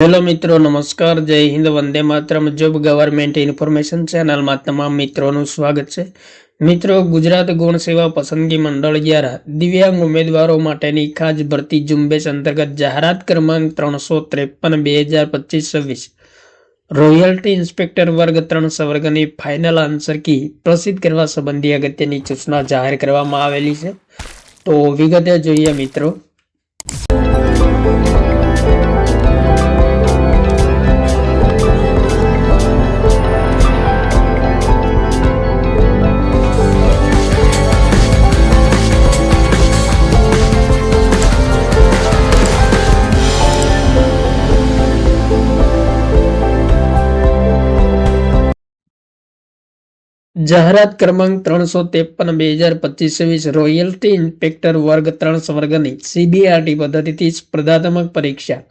Hello મિત્રો, નમસ્કાર, જય Hind, Vande Mataram. Job government information ચેનલમાં તમામ મિત્રોનું સ્વાગત છે. મિત્રો, ગુજરાત ગૌણ સેવા પસંદગી મંડળ દ્વારા દિવ્યાંગ ઉમેદવારો માટેની ખાસ ભરતી ઝુંબેશ અંતર્ગત જાહેરાત ક્રમાંક 353/2025-26 રોયલ્ટી ઇન્સ્પેક્ટર વર્ગ 3 સંવર્ગની ફાઇનલ આન્સર કી પ્રસિદ્ધ કરવા સંબંધી અગત્યની સૂચના જાહેર કરવામાં આવેલી છે. તો વિગતે જોઈએ મિત્રો. જાહેરાત ક્રમાંક 353/2025-26 રોયલ્ટી ઇન્સ્પેક્ટર વર્ગ 3 સંવર્ગની CBRT પદ્ધતિથી સ્પર્ધાત્મક પરીક્ષા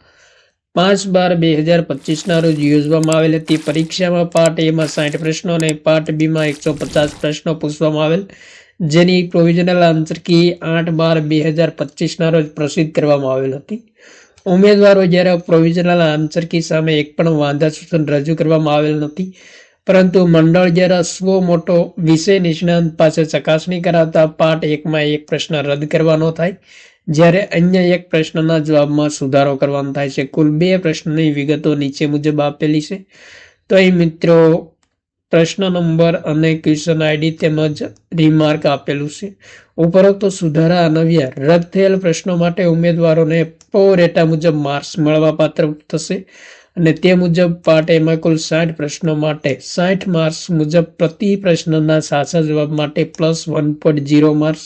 5/12/2025 રોજ યોજવામાં આવેલ હતી. પરીક્ષામાં પાર્ટ A માં 60 પ્રશ્નો અને પાર્ટ B માં 150 પ્રશ્નો પૂછવામાં આવેલ, જેની પ્રોવિઝનલ આન્સર કી 8/12/2025 રોજ પ્રસિદ્ધ કરવામાં આવેલ હતી. ઉમેદવારો જ્યારે પ્રોવિઝનલ આન્સર કી સામે એક પણ વાંધા સૂચન રજૂ કરવામાં આવેલ નથી, પરંતુ મંડળ દ્વારા સ્વ મોટો વિષય નિષ્ણાંત પાસે ચકાસણી કરાવતા પાર્ટ 1 માં એક પ્રશ્ન રદ કરવાનો થાય, જ્યારે અન્ય એક પ્રશ્નના જવાબમાં સુધારો કરવાનો થાય છે. કુલ 2 પ્રશ્નની વિગતો નીચે મુજબ આપેલી છે. તો અહીં મિત્રો પ્રશ્ન નંબર અને ક્વેશ્ચન આઈડી તેમજ રિમાર્ક આપેલું છે. ઉપરોક્ત સુધારા અન્વયે રદ થયેલ પ્રશ્નો માટે ઉમેદવારોને પ્રોરેટા મુજબ માર્ક્સ મળવા પાત્ર થશે અને તે મુજબ પાર્ટ એમાં કુલ 60 પ્રશ્નો માટે 60 માર્ક્સ મુજબ પ્રતિ પ્રશ્નના સાચા જવાબ માટે +1.0 માર્ક્સ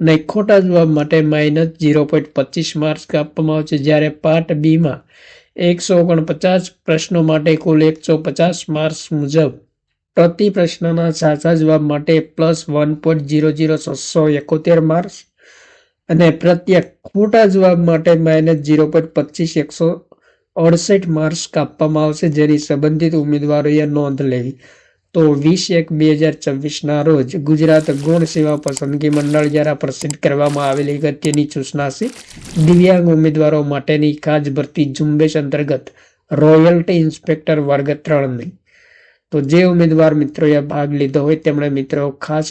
અને ખોટા જવાબ માટે -0.25 માર્ક્સ આપવામાં આવશે, જ્યારે પાર્ટ બી માં 149 પ્રશ્નો માટે કુલ 150 માર્ક્સ મુજબ પ્રતિ પ્રશ્નના સાચા જવાબ માટે +1.00671 માર્ક્સ અને પ્રત્યેક ખોટા જવાબ માટે -0.25 168 માર્ક્સ કાપવામાં આવશે, જેની સંબંધિત ઉમેદવારોએ નોંધ લેવી. તો 20/1/2024 રોજ ગુજરાત ગૌણ સેવા પસંદગી મંડળ દ્વારા પ્રસિદ્ધ કરવામાં આવેલી અગત્યની સૂચના છે. દિવ્યાંગ ઉમેદવારો માટેની ખાસ ભરતી ઝુંબેશ અંતર્ગત રોયલ્ટી ઇન્સ્પેક્ટર વર્ગ 3ની. તો જે ઉમેદવાર મિત્રોએ ભાગ લીધો હોય તેમણે મિત્રો ખાસ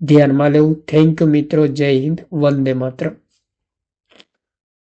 ધ્યાનમાં લેવું. થેન્ક યુ મિત્રો. જય હિન્દ, વંદે માતરમ.